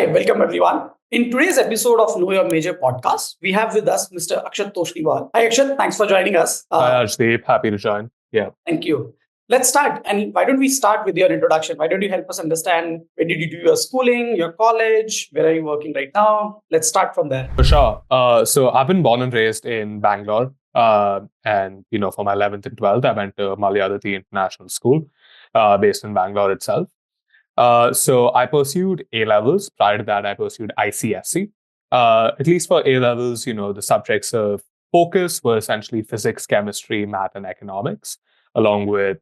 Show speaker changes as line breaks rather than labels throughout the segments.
Hi, welcome everyone. In today's episode of Know Your Major podcast, we have with us Mr. Akshat Toshniwal. Hi Akshat, thanks for joining us.
Hi, Rajdeep. Happy to join. Yeah.
Thank you. Let's start. And why don't we start with your introduction? Why don't you help us understand where did you do your schooling, your college, where are you working right now? Let's start from there.
For sure. So I've been born and raised in Bangalore. And, for my 11th and 12th, I went to Malayadati International School, based in Bangalore itself. So I pursued A-levels. Prior to that, I pursued ICSE. At least for A-levels, the subjects of focus were essentially physics, chemistry, math, and economics, along with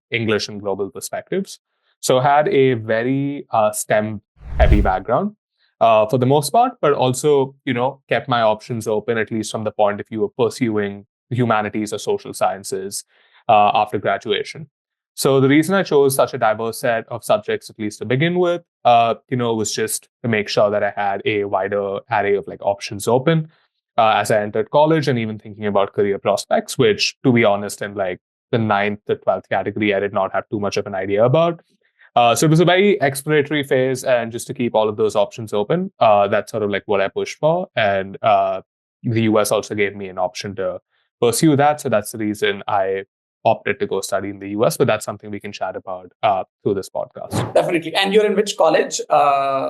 English and global perspectives. So I had a very STEM-heavy background for the most part, but also, kept my options open, at least from the point of view of pursuing humanities or social sciences after graduation. So the reason I chose such a diverse set of subjects, at least to begin with, was just to make sure that I had a wider array of options open as I entered college, and even thinking about career prospects, which, to be honest, in the 9th to 12th category, I did not have too much of an idea about. So it was a very exploratory phase, and just to keep all of those options open, that's sort of what I pushed for. And the US also gave me an option to pursue that. So that's the reason I opted to go study in the US, but that's something we can chat about through this podcast.
Definitely. And you're in which college? Now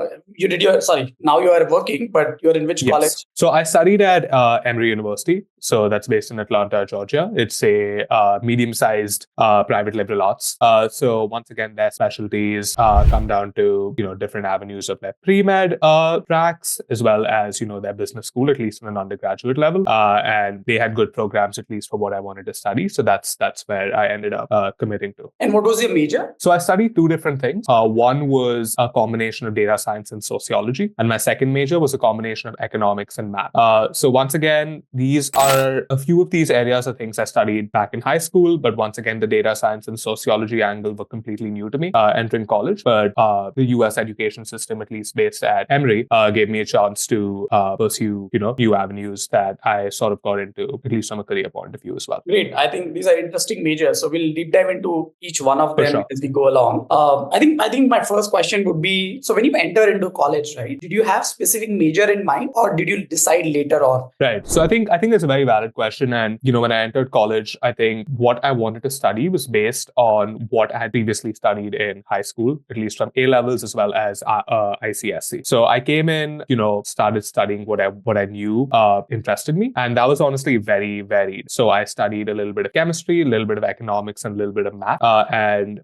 you are working, but you're in which college?
So I studied at Emory University. So that's based in Atlanta, Georgia. It's a medium-sized private liberal arts. So once again, their specialties come down to, different avenues of their pre-med tracks, as well as, their business school, at least on an undergraduate level. And they had good programs, at least for what I wanted to study. So that's where I ended up committing to.
And what was your major?
So I studied two different things. One was a combination of data science and sociology. And my second major was a combination of economics and math. So once again, these are a few of these areas of things I studied back in high school. But once again, the data science and sociology angle were completely new to me entering college. But the US education system, at least based at Emory, gave me a chance to pursue, new avenues that I sort of got into, at least from a career point of view as well.
Great. I think these are interesting majors. So we'll deep dive into each one of them
sure.
as we go along. I think my first question would be, so when you enter into college, right, did you have specific major in mind, or did you decide later on?
Right. So I think that's a very valid question. And, when I entered college, I think what I wanted to study was based on what I had previously studied in high school, at least from A-levels as well as ICSE. So I came in, started studying what I knew interested me. And that was honestly very varied. So I studied a little bit of chemistry, a little bit of economics, and a little bit of math, and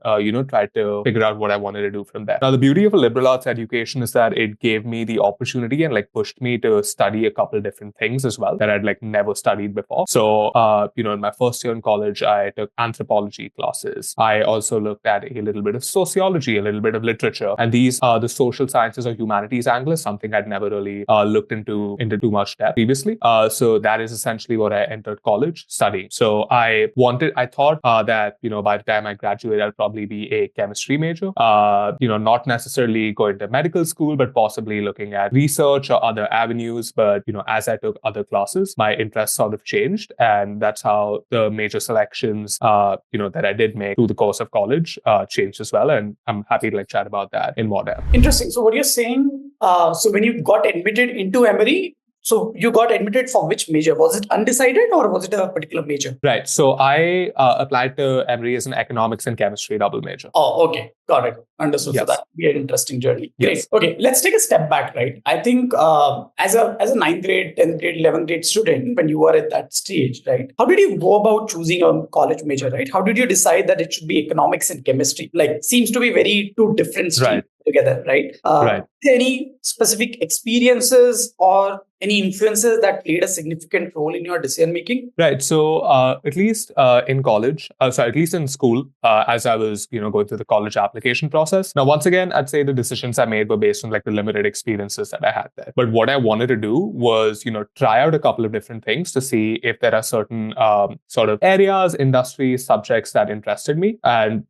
tried to figure out what I wanted to do from there. Now, the beauty of a liberal arts education is that it gave me the opportunity and pushed me to study a couple different things as well that I'd never studied before. So, in my first year in college, I took anthropology classes. I also looked at a little bit of sociology, a little bit of literature, and these the social sciences or humanities angle is something I'd never really looked into too much depth previously. So that is essentially what I entered college studying. So I thought that, by the time I graduate, I'll probably be a chemistry major, not necessarily going to medical school, but possibly looking at research or other avenues. But, as I took other classes, my interest sort of changed. And that's how the major selections, that I did make through the course of college changed as well. And I'm happy to chat about that in more depth.
Interesting. So what you're saying, so when you got admitted into Emory, so you got admitted for which major? Was it undecided or was it a particular major?
Right. So I applied to Emory as an economics and chemistry double major.
Oh, okay. Got it. Understood.
Yes.
So that would be an interesting journey.
Yes.
Great. Okay. Let's take a step back, right? I think as a 9th grade, 10th grade, 11th grade student, when you were at that stage, right? How did you go about choosing a college major, right? How did you decide that it should be economics and chemistry? Seems to be very two different streams together, right?
Right.
Any specific experiences or any influences that played a significant role in your decision making?
Right. So at least in college, at least in school, as I was, going through the college application process. Now, once again, I'd say the decisions I made were based on the limited experiences that I had there. But what I wanted to do was, try out a couple of different things to see if there are certain sort of areas, industries, subjects that interested me. And,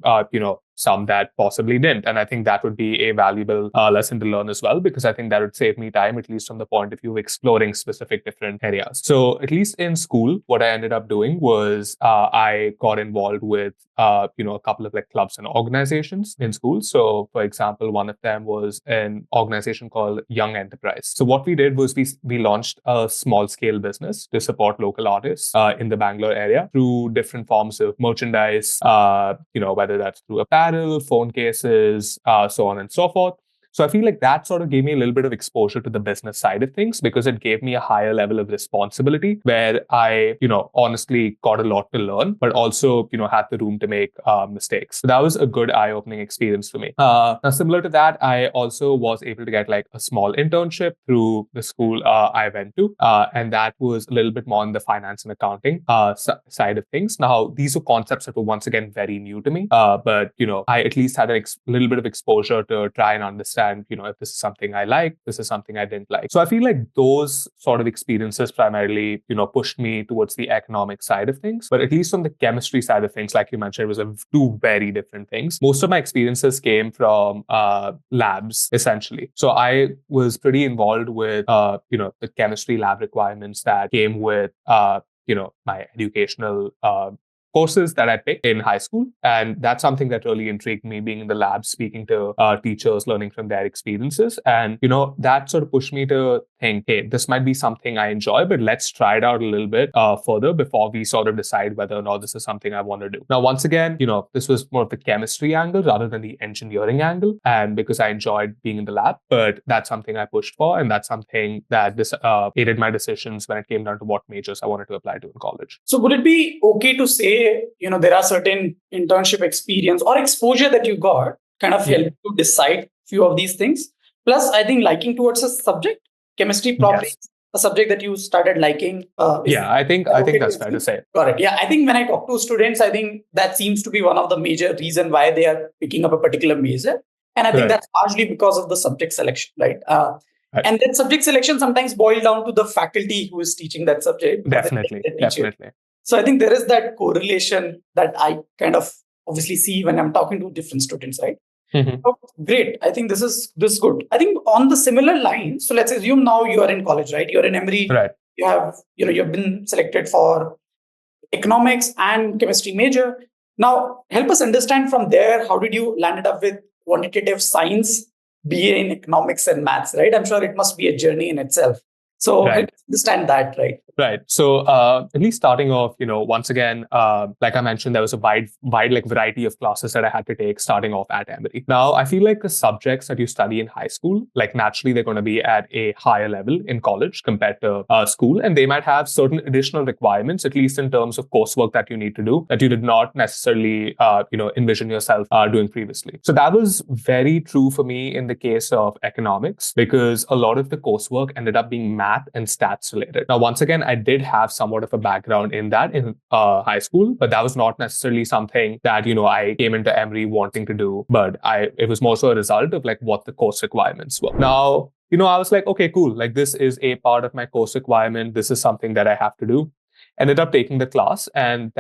some that possibly didn't. And I think that would be a valuable lesson to learn as well, because I think that would save me time, at least from the point of view of exploring specific different areas. So at least in school, what I ended up doing was I got involved with a couple of like clubs and organizations in school. So for example, one of them was an organization called Young Enterprise. So what we did was we launched a small scale business to support local artists in the Bangalore area through different forms of merchandise, whether that's through apparel, phone cases, so on and so forth. So I feel like that sort of gave me a little bit of exposure to the business side of things, because it gave me a higher level of responsibility where I, honestly got a lot to learn, but also, had the room to make mistakes. So that was a good eye-opening experience for me. Now, similar to that, I also was able to get like a small internship through the school I went to. And that was a little bit more on the finance and accounting side of things. Now, these were concepts that were once again very new to me. But, I at least had a little bit of exposure to try and understand, if this is something I like, this is something I didn't like. So I feel like those sort of experiences primarily, pushed me towards the economic side of things. But at least on the chemistry side of things, like you mentioned, it was two very different things. Most of my experiences came from labs, essentially. So I was pretty involved with, the chemistry lab requirements that came with, my educational courses that I picked in high school. And that's something that really intrigued me, being in the lab, speaking to teachers, learning from their experiences. And, that sort of pushed me to think, hey, this might be something I enjoy, but let's try it out a little bit further before we sort of decide whether or not this is something I want to do. Now, once again, this was more of the chemistry angle rather than the engineering angle. And because I enjoyed being in the lab, but that's something I pushed for. And that's something that aided my decisions when it came down to what majors I wanted to apply to in college.
So would it be okay to say, there are certain internship experience or exposure that you got kind of help to decide few of these things? Plus, I think liking towards a subject, chemistry probably
Yes.
a subject that you started liking.
I think that's fair to say.
Correct. Yeah, I think when I talk to students, I think that seems to be one of the major reason why they are picking up a particular major. And I think that's largely because of the subject selection, right?
Right.
And that subject selection sometimes boils down to the faculty who is teaching that subject.
Definitely.
So I think there is that correlation that I kind of obviously see when I'm talking to different students, right?
Mm-hmm.
So great. I think this is good. I think on the similar line, so let's assume now you are in college, right? You're in Emory.
Right.
You have, you've been selected for economics and chemistry major. Now, help us understand from there, how did you landed up with quantitative science, BA in economics and maths, right? I'm sure it must be a journey in itself. So help us understand that, right?
Right. So at least starting off, once again, like I mentioned, there was a wide like variety of classes that I had to take starting off at Emory. Now, I feel like the subjects that you study in high school, like naturally, they're going to be at a higher level in college compared to school. And they might have certain additional requirements, at least in terms of coursework that you need to do, that you did not necessarily, envision yourself doing previously. So that was very true for me in the case of economics, because a lot of the coursework ended up being math and stats related. Now, once again, I did have somewhat of a background in that in high school, but that was not necessarily something that, I came into Emory wanting to do, but it was more so a result of like what the course requirements were. Now, I was like, okay, cool. Like this is a part of my course requirement. This is something that I have to do. Ended up taking the class, and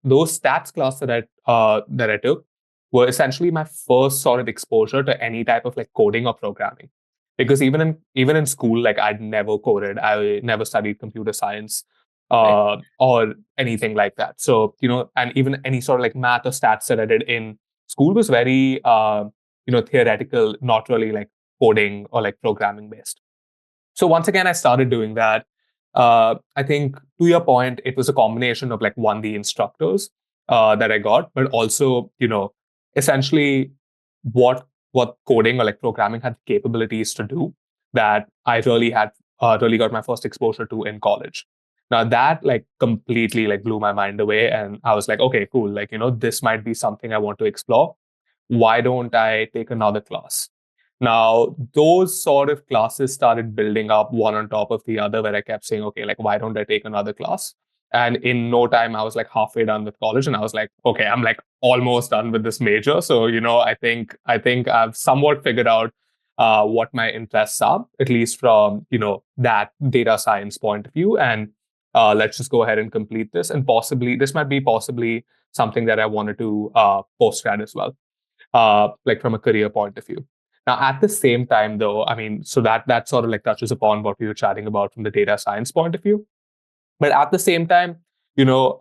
those stats class that I took were essentially my first sort of exposure to any type of like coding or programming. Because even in school, like I'd never coded, I never studied computer science or anything like that. So and even any sort of like math or stats that I did in school was very theoretical, not really like coding or like programming based. So once again, I started doing that. I think to your point, it was a combination of like one, the instructors that I got, but also essentially what coding or like programming had the capabilities to do that I really got my first exposure to in college. Now that like completely like blew my mind away, and I was like, okay, cool. Like this might be something I want to explore. Why don't I take another class? Now, those sort of classes started building up one on top of the other, where I kept saying, okay, like, why don't I take another class? And in no time, I was like halfway done with college, and I was like, okay, I'm like almost done with this major. So, I think I've somewhat figured out what my interests are, at least from, that data science point of view. And let's just go ahead and complete this. And possibly, this might be possibly something that I wanted to postgrad as well. like from a career point of view. Now, at the same time, though, I mean, so that sort of like touches upon what we were chatting about from the data science point of view. But at the same time, you know,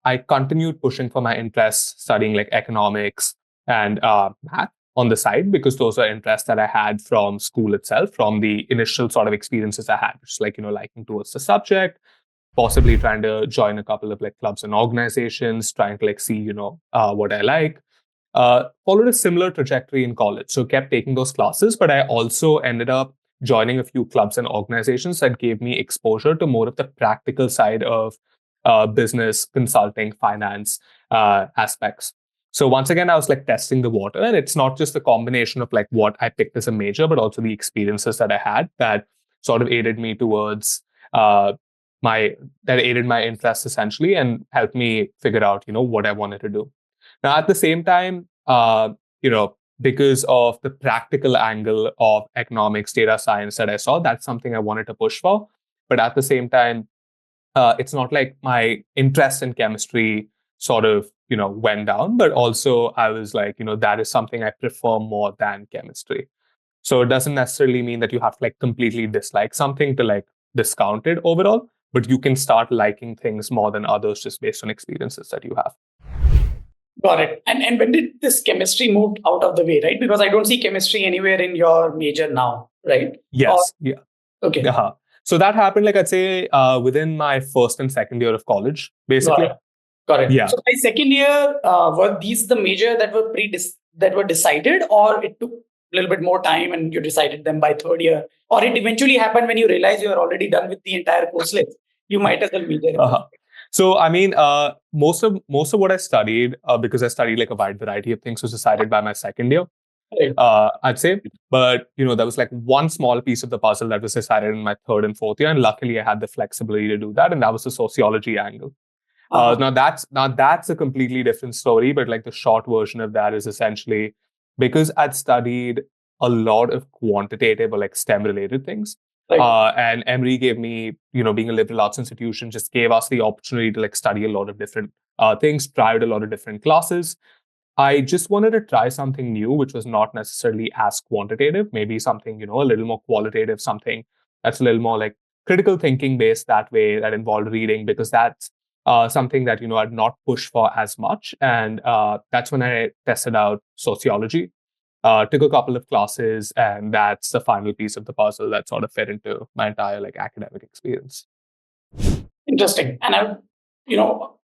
I continued pushing for my interests, studying like economics and math on the side, because those are interests that I had from school itself, from the initial sort of experiences I had, just like, liking towards the subject, possibly trying to join a couple of like clubs and organizations, trying to like see, what I like. Followed a similar trajectory in college. So kept taking those classes, but I also ended up joining a few clubs and organizations that gave me exposure to more of the practical side of business, consulting, finance aspects. So once again, I was like testing the water, and it's not just a combination of like what I picked as a major, but also the experiences that I had that sort of aided me towards uh, my that aided my interest essentially and helped me figure out what I wanted to do. Now, at the same time, because of the practical angle of economics, data science that I saw, that's something I wanted to push for. But at the same time, it's not like my interest in chemistry sort of, went down, but also I was like, that is something I prefer more than chemistry. So it doesn't necessarily mean that you have to like completely dislike something to like discount it overall, but you can start liking things more than others just based on experiences that you have.
Got it. And when did this chemistry moved out of the way, right? Because I don't see chemistry anywhere in your major now, right? Or
Yes. Yeah.
okay,
Uh-huh. So that happened, like I'd say, within my first and second year of college,
got
basically.
it. Got it.
Yeah.
So by second year, were these the major that were that were decided, or it took a little bit more time and you decided them by third year, or it eventually happened when you realized you are already done with the entire course list? You might as well major in this.
Uh-huh. So I mean, most of what I studied, because I studied like a wide variety of things, was decided by my second year.
Right.
I'd say, but there was like one small piece of the puzzle that was decided in my third and fourth year, and luckily I had the flexibility to do that, and that was the sociology angle.
Uh-huh.
Now that's a completely different story, but like the short version of that is essentially because I'd studied a lot of quantitative or like STEM related things.
Right.
And Emory gave me, being a liberal arts institution, just gave us the opportunity to like study a lot of different things, tried a lot of different classes. I just wanted to try something new, which was not necessarily as quantitative, maybe something, a little more qualitative, something that's a little more like critical thinking based that way, that involved reading, because that's something that, I'd not pushed for as much. And that's when I tested out sociology, took a couple of classes, and that's the final piece of the puzzle that sort of fit into my entire like academic experience.
Interesting. And I've,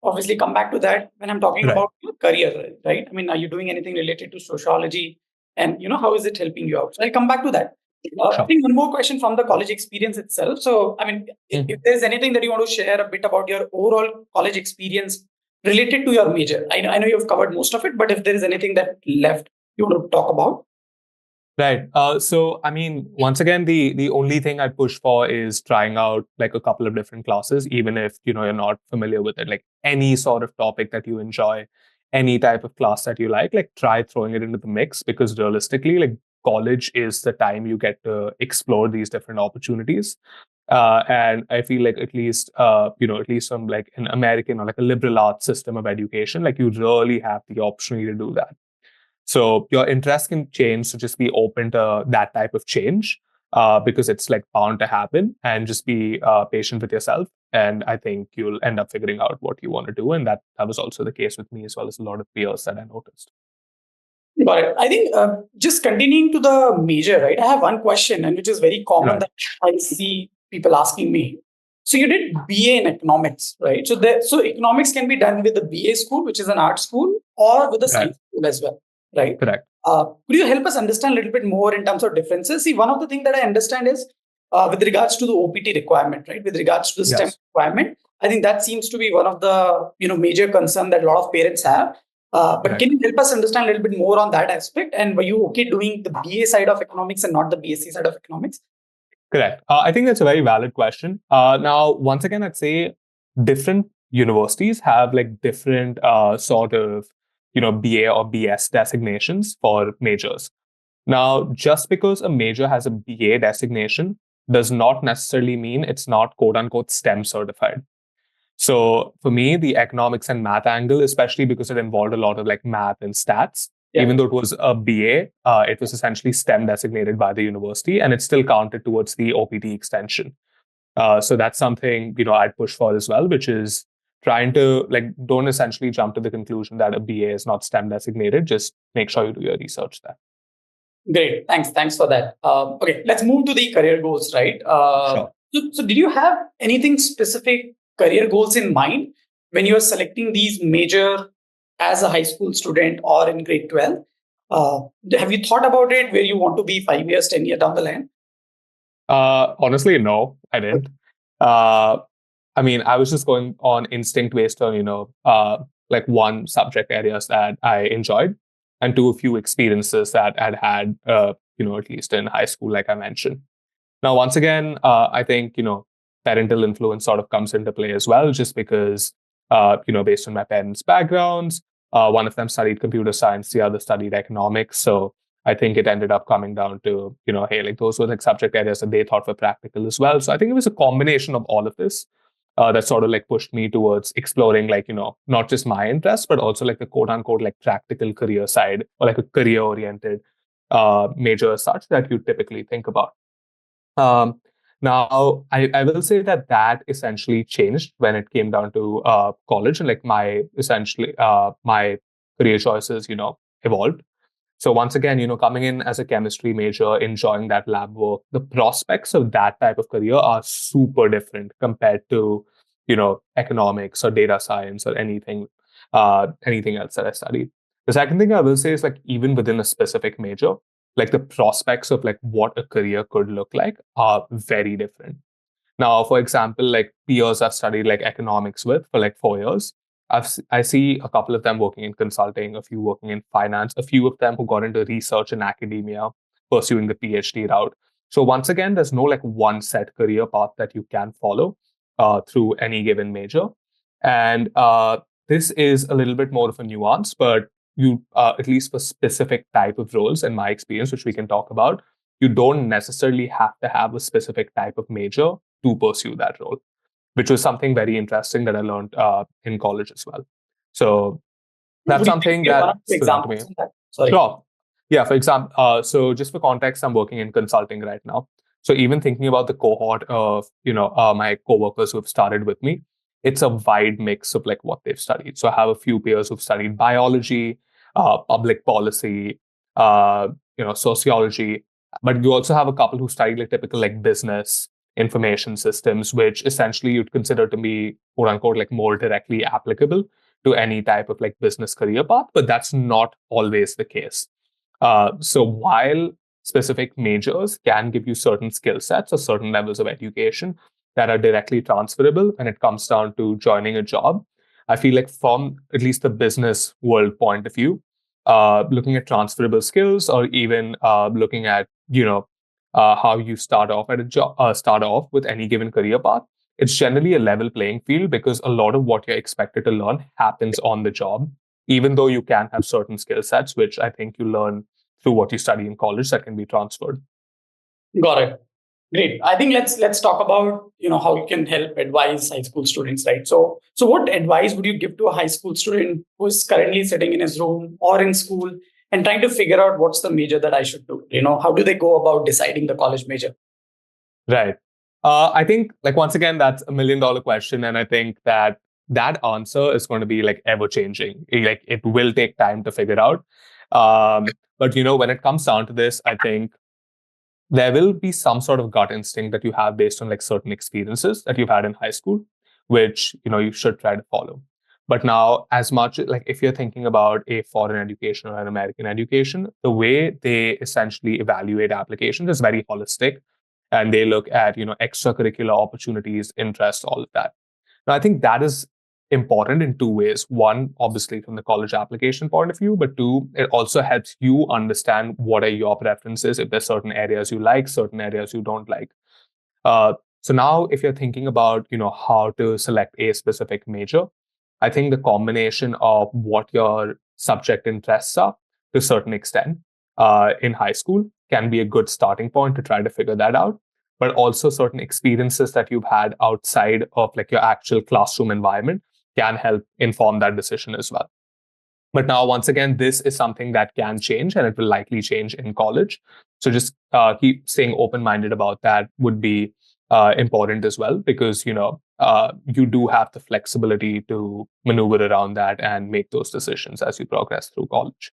obviously come back to that when I'm talking
Right.
about your career, right? I mean, are you doing anything related to sociology? And, how is it helping you out? So I'll come back to that. I
Sure.
think one more question from the college experience itself. So, I mean, if
Mhm.
there's anything that you want to share a bit about your overall college experience related to your major, I know you've covered most of it, but if there is anything that left you want to talk about.
Right. So, I mean, once again, the only thing I push for is trying out like a couple of different classes, even if you're not familiar with it. Like any sort of topic that you enjoy, any type of class that you like try throwing it into the mix, because realistically, like college is the time you get to explore these different opportunities. And I feel like at least from like an American or like a liberal arts system of education, like you really have the opportunity to do that. So your interest can change. So just be open to that type of change, because it's like bound to happen, and just be patient with yourself. And I think you'll end up figuring out what you want to do. And that was also the case with me, as well as a lot of peers that I noticed.
Got it. I think just continuing to the major, right? I have one question, and which is very common
Right.
that I see people asking me. So you did BA in economics, right? So economics can be done with the BA school, which is an art school, or with a
Right.
science school as well, right?
Correct.
Could you help us understand a little bit more in terms of differences? See, one of the things that I understand is with regards to the OPT requirement, right? With regards to the STEM
Yes.
requirement, I think that seems to be one of the major concern that a lot of parents have. But
Correct.
can you help us understand a little bit more on that aspect? And were you okay doing the BA side of economics and not the BSc side of economics?
Correct. I think that's a very valid question. Now, once again, I'd say different universities have like different sort of BA or BS designations for majors. Now, just because a major has a BA designation does not necessarily mean it's not quote unquote STEM certified. So for me, the economics and math angle, especially because it involved a lot of like math and stats,
Yeah.
even though it was a BA, it was essentially STEM designated by the university, and it still counted towards the OPT extension. So that's something I'd push for as well, which is trying to don't essentially jump to the conclusion that a BA is not STEM designated. Just make sure you do your research there.
Great. Thanks for that. Okay, let's move to the career goals, right?
Sure.
So did you have anything specific career goals in mind when you are selecting these major as a high school student or in grade 12? Have you thought about it where you want to be 5 years, 10 years down the line?
Honestly, no, I didn't. Uh, I mean, I was just going on instinct based on, one subject areas that I enjoyed and two, a few experiences that I'd had, at least in high school, like I mentioned. Now, once again, I think, parental influence sort of comes into play as well, just because, based on my parents' backgrounds, one of them studied computer science, the other studied economics. So I think it ended up coming down to, hey, like those were like subject areas that they thought were practical as well. So I think it was a combination of all of this that sort of like pushed me towards exploring not just my interests, but also like the quote unquote like practical career side or like a career oriented major as such that you typically think about. Um, Now, I will say that that essentially changed when it came down to college and like my career choices, evolved. So once again, coming in as a chemistry major, enjoying that lab work, the prospects of that type of career are super different compared to, economics or data science or anything else that I studied. The second thing I will say is like even within a specific major, like the prospects of like what a career could look like are very different. Now, for example, like peers I've studied like economics with for like 4 years, I see a couple of them working in consulting, a few working in finance, a few of them who got into research and academia, pursuing the PhD route. So once again, there's no like one set career path that you can follow through any given major, and this is a little bit more of a nuance, but you at least for specific type of roles, in my experience, which we can talk about, you don't necessarily have to have a specific type of major to pursue that role, which was something very interesting that I learned in college as well. So that's
Would you
something
give one
that
or two
stood out to me.
examples of that? Sorry.
Sure. Yeah, for example, so just for context, I'm working in consulting right now. So even thinking about the cohort of, my coworkers who have started with me, it's a wide mix of like what they've studied. So I have a few peers who've studied biology, public policy, uh, sociology, but you also have a couple who studied like typical like business information systems, which essentially you'd consider to be quote unquote like more directly applicable to any type of like business career path, but that's not always the case. So while specific majors can give you certain skill sets or certain levels of education that are directly transferable when it comes down to joining a job, I feel like from at least the business world point of view, looking at transferable skills or even looking at how you start off at a job, start off with any given career path, it's generally a level playing field because a lot of what you're expected to learn happens on the job, even though you can have certain skill sets, which I think you learn through what you study in college that can be transferred.
Got it. Great. I think let's talk about how you can help advise high school students, right? So what advice would you give to a high school student who is currently sitting in his room or in school and trying to figure out what's the major that I should do? How do they go about deciding the college major?
Right. I think, like, once again, that's $1 million question. And I think that that answer is going to be like ever changing. Like, it will take time to figure out. But, when it comes down to this, I think there will be some sort of gut instinct that you have based on like certain experiences that you've had in high school, which, you should try to follow. But now, as much like if you're thinking about a foreign education or an American education, the way they essentially evaluate applications is very holistic, and they look at extracurricular opportunities, interests, all of that. Now I think that is important in two ways. One, obviously from the college application point of view, but two, it also helps you understand what are your preferences, if there's certain areas you like, certain areas you don't like. So now if you're thinking about how to select a specific major, I think the combination of what your subject interests are to a certain extent in high school can be a good starting point to try to figure that out. But also certain experiences that you've had outside of like your actual classroom environment can help inform that decision as well. But now, once again, this is something that can change and it will likely change in college. So just keep staying open-minded about that would be important as well, because, you do have the flexibility to maneuver around that and make those decisions as you progress through college.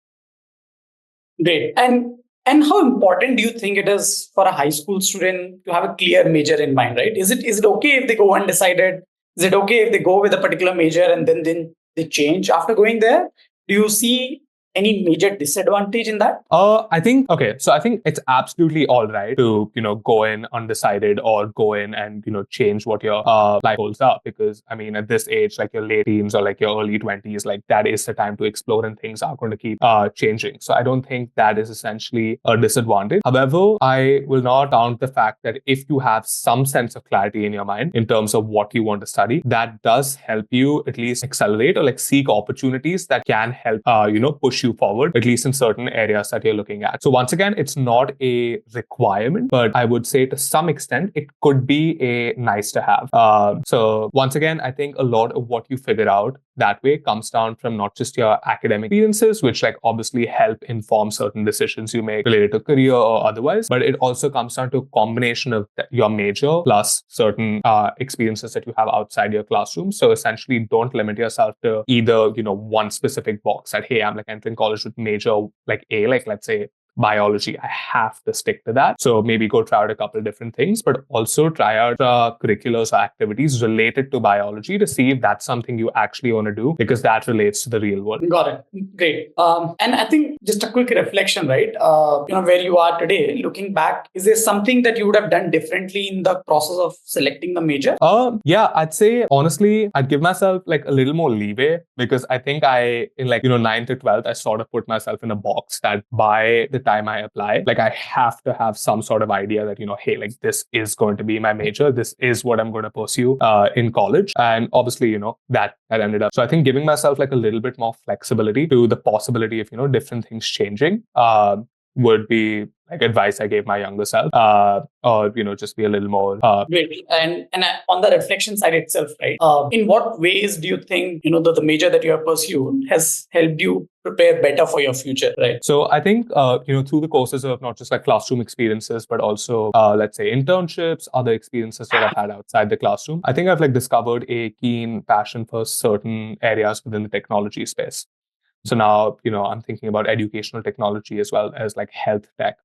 Great. And how important do you think it is for a high school student to have a clear major in mind, right? Is it okay if they go undecided? Is it okay if they go with a particular major and then they change after going there? Do you see any major disadvantage in that?
I think okay. So I think it's absolutely all right to go in undecided or go in and change what your life goals are, because I mean at this age, like your late teens or like your early 20s, like that is the time to explore and things are going to keep changing. So I don't think that is essentially a disadvantage. However, I will not count the fact that if you have some sense of clarity in your mind in terms of what you want to study, that does help you at least accelerate or like seek opportunities that can help push you forward, at least in certain areas that you're looking at. So once again, it's not a requirement, but I would say to some extent it could be a nice to have. So once again, I think a lot of what you figure out that way comes down from not just your academic experiences, which like obviously help inform certain decisions you make related to career or otherwise, but it also comes down to a combination of your major plus certain experiences that you have outside your classroom. So essentially, don't limit yourself to either one specific box that, hey, I'm like entering college with major like A, like let's say biology, I have to stick to that. So maybe go try out a couple of different things, but also try out curriculars or activities related to biology to see if that's something you actually want to do, because that relates to the real world.
Got it. Great. And I think just a quick reflection, right? Where you are today, looking back, is there something that you would have done differently in the process of selecting the major?
Yeah, I'd say honestly, I'd give myself like a little more leeway, because I think in like 9th to 12th, I sort of put myself in a box that by the time I apply, like I have to have some sort of idea that, hey, like this is going to be my major. This is what I'm going to pursue in college. And obviously, that ended up. So I think giving myself like a little bit more flexibility to the possibility of, different things changing would be like advice I gave my younger self, or just be a little more.
Great. And on the reflection side itself, right? In what ways do you think the major that you have pursued has helped you prepare better for your future, right?
So I think through the courses of not just like classroom experiences, but also let's say internships, other experiences that I've had outside the classroom, I think I've like discovered a keen passion for certain areas within the technology space. So now I'm thinking about educational technology as well as like health tech.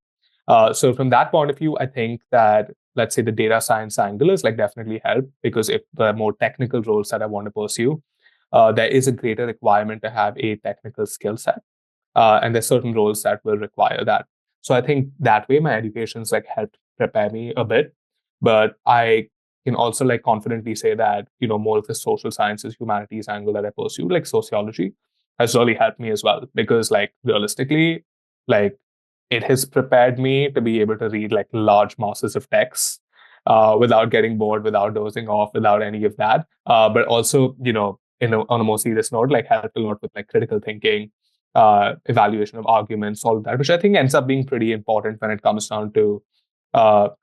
So from that point of view, I think that let's say the data science angle is like definitely help, because if the more technical roles that I want to pursue, there is a greater requirement to have a technical skill set, and there's certain roles that will require that. So I think that way my education's like helped prepare me a bit, but I can also like confidently say that more of the social sciences, humanities angle that I pursued, like sociology, has really helped me as well, because like realistically, like it has prepared me to be able to read like large masses of text without getting bored, without dozing off, without any of that. But also, on a more serious note, like helped a lot with like critical thinking, evaluation of arguments, all of that, which I think ends up being pretty important when it comes down to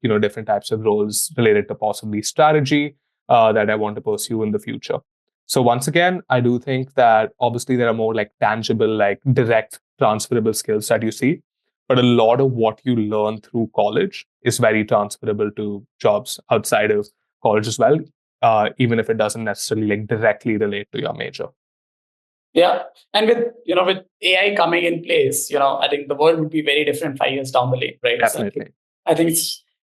different types of roles related to possibly strategy that I want to pursue in the future. So once again, I do think that obviously there are more like tangible, like direct transferable skills that you see, but a lot of what you learn through college is very transferable to jobs outside of college as well, even if it doesn't necessarily like directly relate to your major.
Yeah, and with AI coming in place, I think the world would be very different 5 years down the lane, right?
Definitely.
So I think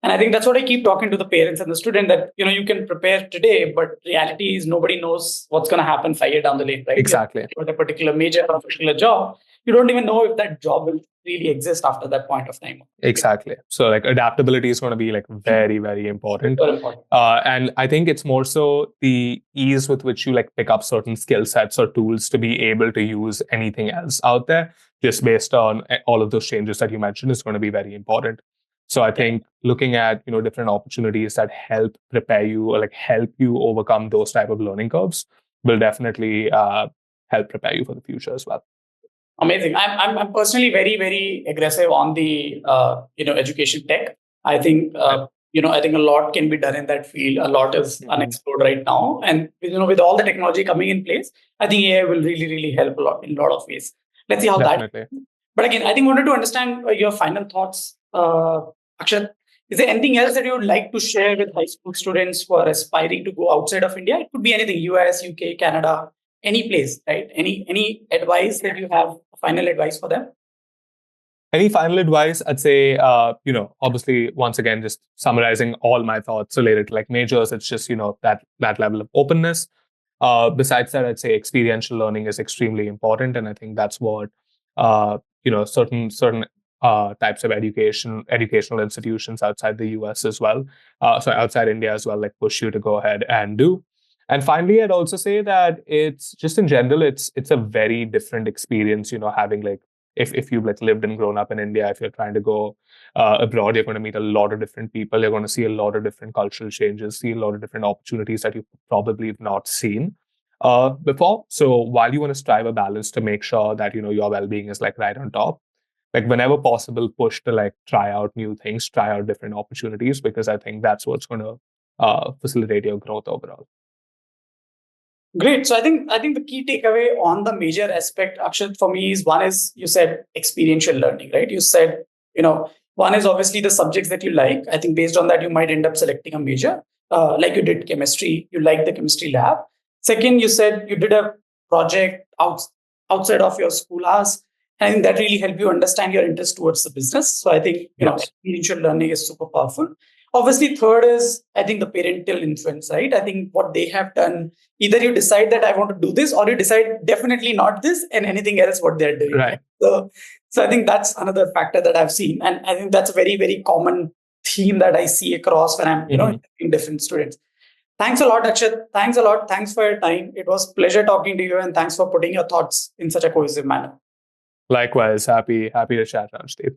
and I think that's what I keep talking to the parents and the student, that you can prepare today, but reality is nobody knows what's going to happen 5 years down the lane, right?
Exactly.
With a particular major or a particular job, you don't even know if that job will really exist after that point of time.
Exactly. So like adaptability is going to be like very, very important.
Super important.
And I think it's more so the ease with which you like pick up certain skill sets or tools to be able to use anything else out there, just based on all of those changes that you mentioned, is going to be very important. So I think looking at different opportunities that help prepare you or like help you overcome those type of learning curves will definitely help prepare you for the future as well.
Amazing. I'm personally very, very aggressive on the education tech. I think I think a lot can be done in that field. A lot is
Mhm.
unexplored right now. And, with all the technology coming in place, I think AI will really, really help a lot in a lot of ways. Let's see how that.
Definitely.
But again, I think I wanted to understand your final thoughts. Akshat, is there anything else that you would like to share with high school students who are aspiring to go outside of India? It could be anything, US, UK, Canada, any place, right? Any advice that you have, final advice for them?
Any final advice? I'd say, obviously, once again, just summarizing all my thoughts related to like majors, it's just, that level of openness. Besides that, I'd say experiential learning is extremely important. And I think that's what, certain types of educational institutions outside the US as well, so outside India as well, like push you to go ahead and do. And finally, I'd also say that it's just in general, it's a very different experience, having like if you've like lived and grown up in India, if you're trying to go abroad, you're going to meet a lot of different people. You're going to see a lot of different cultural changes, see a lot of different opportunities that you probably have not seen before. So while you want to strive a balance to make sure that your well-being is like right on top, like whenever possible, push to like try out new things, try out different opportunities, because I think that's what's going to facilitate your growth overall.
Great. So I think the key takeaway on the major aspect, Akshat, for me is one is you said experiential learning, right? You said, one is obviously the subjects that you like. I think based on that, you might end up selecting a major. Like you did chemistry, you like the chemistry lab. Second, you said you did a project outside of your school hours. And I think that really helped you understand your interest towards the business. So I think,
Yes.
experiential learning is super powerful. Obviously, third is, I think, the parental influence, right? I think what they have done, either you decide that I want to do this, or you decide definitely not this and anything else what they're doing.
Right.
So I think that's another factor that I've seen. And I think that's a very, very common theme that I see across when I'm, in different students. Thanks a lot, Akshat. Thanks a lot. Thanks for your time. It was a pleasure talking to you, and thanks for putting your thoughts in such a cohesive manner.
Likewise, happy to chat, Rajdeep.